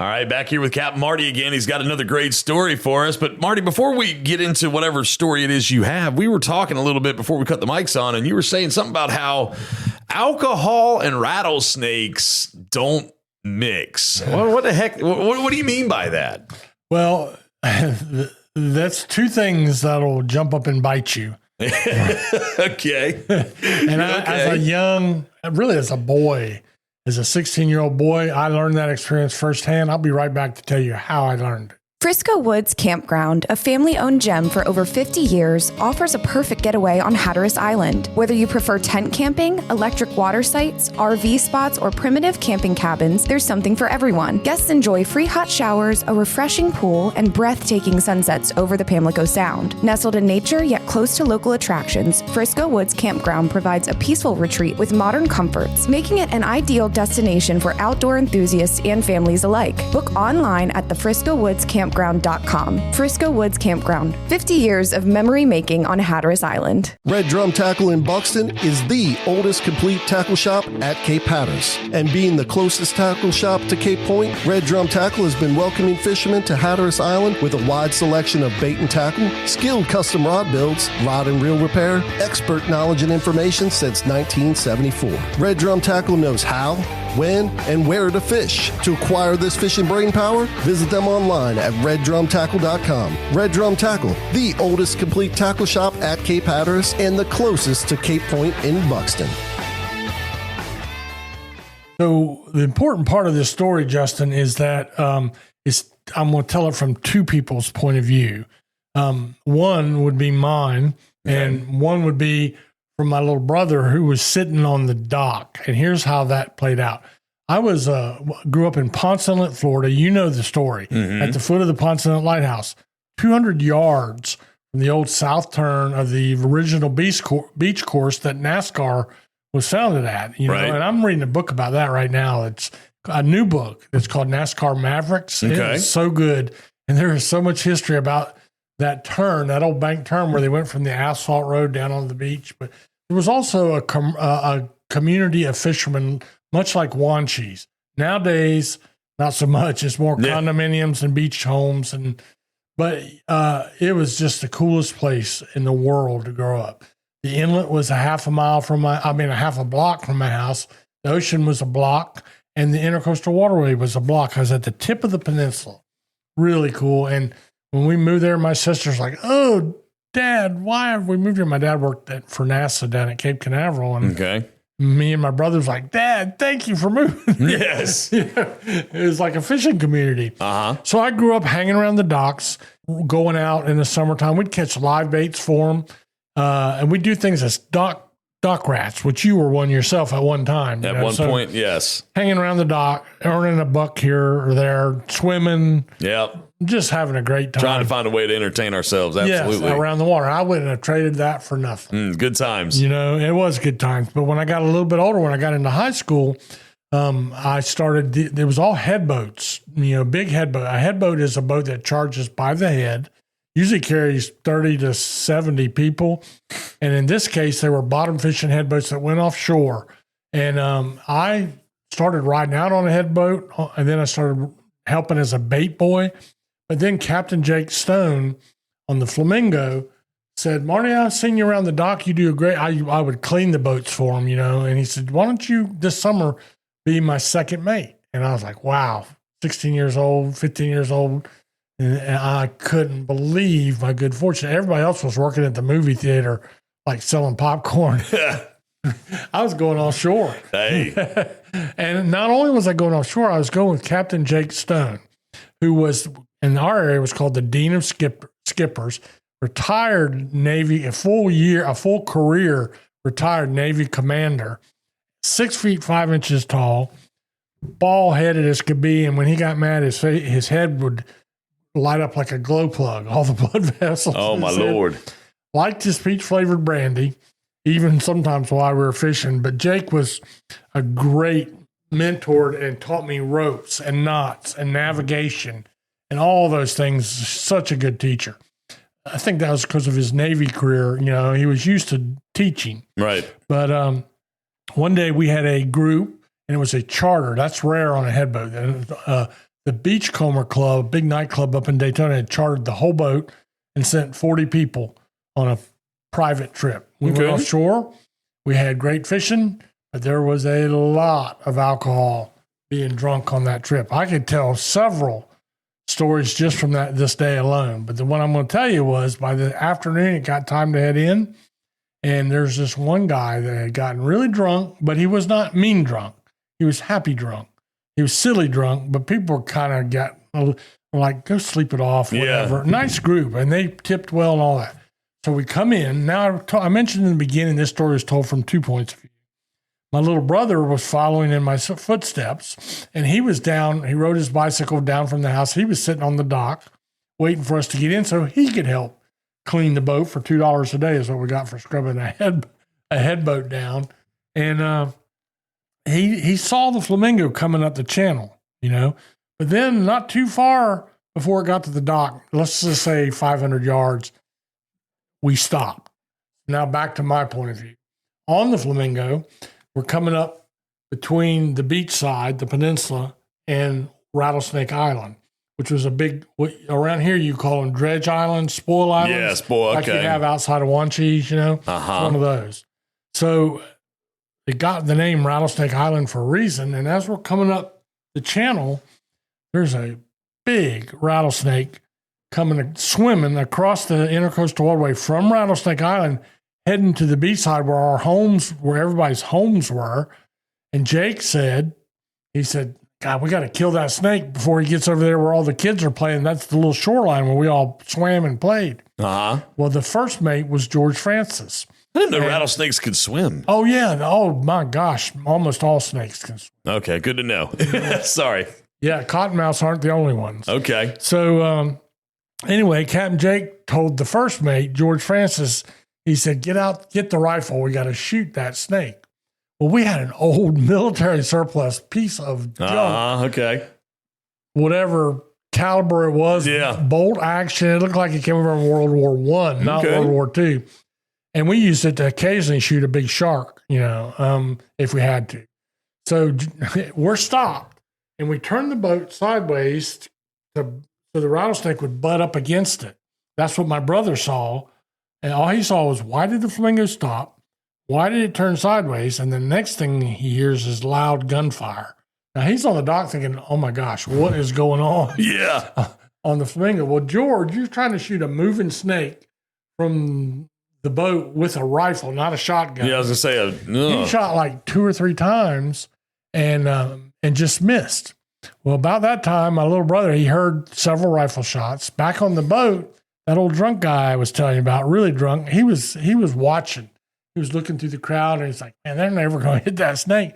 All right, back here with Capt. Marty again. He's got another great story for us. But Marty, before we get into whatever story it is you have, we were talking a little bit before we cut the mics on, and you were saying something about how alcohol and rattlesnakes don't mix. What the heck? What do you mean by that? Well, that's two things that'll jump up and bite you. Okay. And as a boy, as a 16-year-old boy, I learned that experience firsthand. I'll be right back to tell you how I learned it. Frisco Woods Campground, a family-owned gem for over 50 years, offers a perfect getaway on Hatteras Island. Whether you prefer tent camping, electric water sites, RV spots, or primitive camping cabins, there's something for everyone. Guests enjoy free hot showers, a refreshing pool, and breathtaking sunsets over the Pamlico Sound. Nestled in nature, yet close to local attractions, Frisco Woods Campground provides a peaceful retreat with modern comforts, making it an ideal destination for outdoor enthusiasts and families alike. Book online at the Frisco Woods Campground.com. Frisco Woods Campground. 50 years of memory making on Hatteras Island. Red Drum Tackle in Buxton is the oldest complete tackle shop at Cape Hatteras. And being the closest tackle shop to Cape Point, Red Drum Tackle has been welcoming fishermen to Hatteras Island with a wide selection of bait and tackle, skilled custom rod builds, rod and reel repair, expert knowledge and information since 1974. Red Drum Tackle knows how, when, and where to fish. To acquire this fishing brain power, visit them online at reddrumtackle.com. Red Drum Tackle, the oldest complete tackle shop at Cape Hatteras and the closest to Cape Point in Buxton. So the important part of this story, Justin, is that I'm going to tell it from two people's point of view. One would be mine, and one would be from my little brother who was sitting on the dock. And here's how that played out. I grew up in Ponce Inlet, Florida. You know the story. Mm-hmm. At the foot of the Ponce Inlet Lighthouse, 200 yards from the old south turn of the original beach course that NASCAR was founded at. You know, and I'm reading a book about that right now. It's a new book. It's called NASCAR Mavericks. Okay. It's so good. And there is so much history about that turn, that old bank turn where they went from the asphalt road down on the beach. But there was also a community of fishermen, much like Wanchese. Nowadays, not so much. It's more condominiums and beach homes. But it was just the coolest place in the world to grow up. The inlet was a half a block from my house. The ocean was a block, and the intercoastal waterway was a block. I was at the tip of the peninsula. Really cool. And when we moved there, my sister's like, "Oh, Dad, why have we moved here?" My dad worked for NASA down at Cape Canaveral. And me and my brother's like, "Dad, thank you for moving." Yes. It was like a fishing community. So I grew up hanging around the docks, going out in the summertime. We'd catch live baits for them. And we'd do things as dock rats, which you were one yourself at one time. At one point, yes. Hanging around the dock, earning a buck here or there, swimming. Yep. Just having a great time. Trying to find a way to entertain ourselves. Absolutely. Yes, around the water. I wouldn't have traded that for nothing. Good times. You know, it was good times. But when I got a little bit older, when I got into high school, I started, there was all headboats, big headboat. A headboat is a boat that charges by the head, usually carries 30 to 70 people. And in this case, they were bottom fishing headboats that went offshore. And I started riding out on a headboat, and then I started helping as a bait boy. But then Captain Jake Stone on the Flamingo said, "Marty, I've seen you around the dock. You do a great." I would clean the boats for him, And he said, "Why don't you this summer be my second mate?" And I was like, wow, 16 years old, 15 years old. And I couldn't believe my good fortune. Everybody else was working at the movie theater, like selling popcorn. I was going offshore. Hey. And not only was I going offshore, I was going with Captain Jake Stone, who was in our area was called the Dean of Skippers, retired Navy, a full career retired Navy commander, 6 feet 5 inches tall, bald headed as could be. And when he got mad, his head would light up like a glow plug, all the blood vessels. Oh, my Lord. Liked his peach flavored brandy, even sometimes while we were fishing. But Jake was a great mentor and taught me ropes and knots and navigation and all those things. Such a good teacher. I think that was because of his Navy career. He was used to teaching. Right. But one day we had a group, and it was a charter. That's rare on a headboat. the Beachcomber Club, big nightclub up in Daytona, had chartered the whole boat and sent 40 people on a private trip. We went offshore. We had great fishing, but there was a lot of alcohol being drunk on that trip. I could tell several stories just from this day alone. But the one I'm going to tell you was by the afternoon, it got time to head in. And there's this one guy that had gotten really drunk, but he was not mean drunk. He was happy drunk. He was silly drunk, but people kind of got like, go sleep it off, whatever. Yeah. Nice group, and they tipped well and all that. So we come in. Now, I mentioned in the beginning, this story is told from 2 points of view. My little brother was following in my footsteps, and he was down. He rode his bicycle down from the house. He was sitting on the dock waiting for us to get in so he could help clean the boat for $2 a day is what we got for scrubbing a headboat down. And he saw the Flamingo coming up the channel, But then not too far before it got to the dock, let's just say 500 yards, we stopped. Now back to my point of view. On the Flamingo, we're coming up between the beach side, the peninsula, and Rattlesnake Island, which was a big, around here you call them dredge islands, spoil islands. Yeah, spoil, okay. Like you have outside of Wanchese, It's one of those. So it got the name Rattlesnake Island for a reason. And as we're coming up the channel, there's a big rattlesnake swimming across the intercoastal waterway from Rattlesnake Island, heading to the beach side where everybody's homes were. And Jake said, God, we got to kill that snake before he gets over there where all the kids are playing. That's the little shoreline where we all swam and played. Uh-huh. Well, the first mate was George Francis. I didn't know rattlesnakes could swim. Oh, yeah. Oh, my gosh. Almost all snakes can swim. Okay, good to know. Sorry. Yeah, cottonmouths aren't the only ones. Okay. So, anyway, Captain Jake told the first mate, George Francis, he said, get the rifle. We got to shoot that snake. Well, we had an old military surplus piece of junk. Okay. Whatever caliber it was, bolt action. It looked like it came over in World War I, not World War II. And we used it to occasionally shoot a big shark, if we had to. So we're stopped, and we turned the boat sideways so the rattlesnake would butt up against it. That's what my brother saw. And all he saw was, why did the Flamingo stop? Why did it turn sideways? And the next thing he hears is loud gunfire. Now, he's on the dock thinking, oh, my gosh, what is going on? Yeah. On the Flamingo. Well, George, you're trying to shoot a moving snake from the boat with a rifle, not a shotgun. Yeah, I was going to say. He shot like 2 or 3 times and just missed. Well, about that time, my little brother, he heard several rifle shots. Back on the boat, that old drunk guy I was telling you about, really drunk, he was watching. He was looking through the crowd, and he's like, man, they're never going to hit that snake.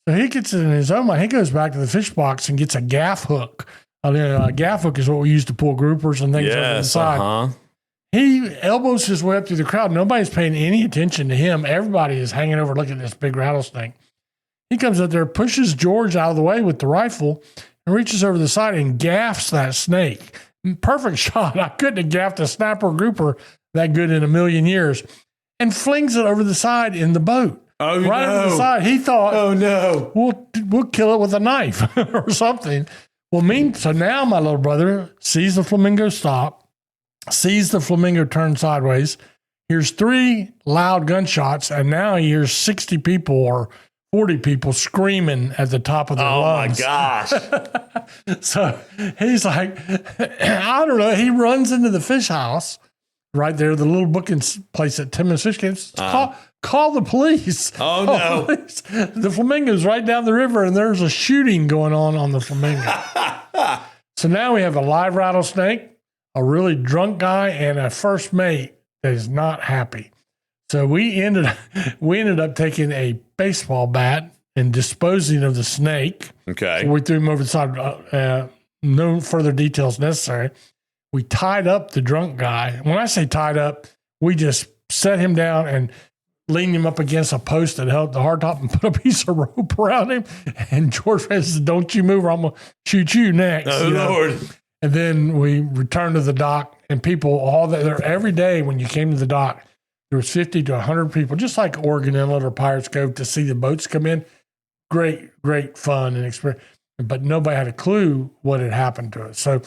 So he gets it in his own mind. He goes back to the fish box and gets a gaff hook. A gaff hook is what we use to pull groupers and things over the side. He elbows his way up through the crowd. Nobody's paying any attention to him. Everybody is hanging over looking at this big rattlesnake. He comes up there, pushes George out of the way with the rifle, and reaches over the side and gaffs that snake. Perfect shot. I couldn't have gaffed a snapper grouper that good in a million years. And flings it over the side in the boat. Oh, right no. over the side. He thought, oh, no. We'll kill it with a knife or something. Well, so now my little brother sees the Flamingo stop, sees the Flamingo turn sideways, hears 3 loud gunshots, and now he hears 60 people or 40 people screaming at the top of their lungs. Oh, my gosh. So he's like, I don't know. He runs into the fish house. Right there, the little booking place at Timmins Fish Camp. Call the police. Oh, no. Police. The Flamingo's right down the river, and there's a shooting going on the Flamingo. So now we have a live rattlesnake, a really drunk guy, and a first mate that is not happy. So we ended up taking a baseball bat and disposing of the snake. Okay. So we threw him over the side. No further details necessary. We tied up the drunk guy. When I say tied up, we just set him down and leaned him up against a post that held the hardtop and put a piece of rope around him. And George said, don't you move or I'm going to shoot you next. Oh, Lord. And then we returned to the dock, and people all there every day when you came to the dock, there was 50 to 100 people, just like Oregon Inlet or Pirates Cove, to see the boats come in. Great, great fun and experience. but nobody had a clue what had happened to us. So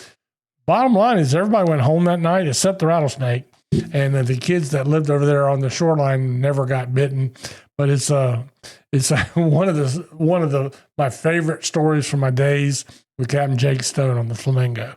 bottom line is everybody went home that night except the Rattlesnake, and the kids that lived over there on the shoreline never got bitten. But it's one of my favorite stories from my days with Captain Jake Stone on the Flamingo.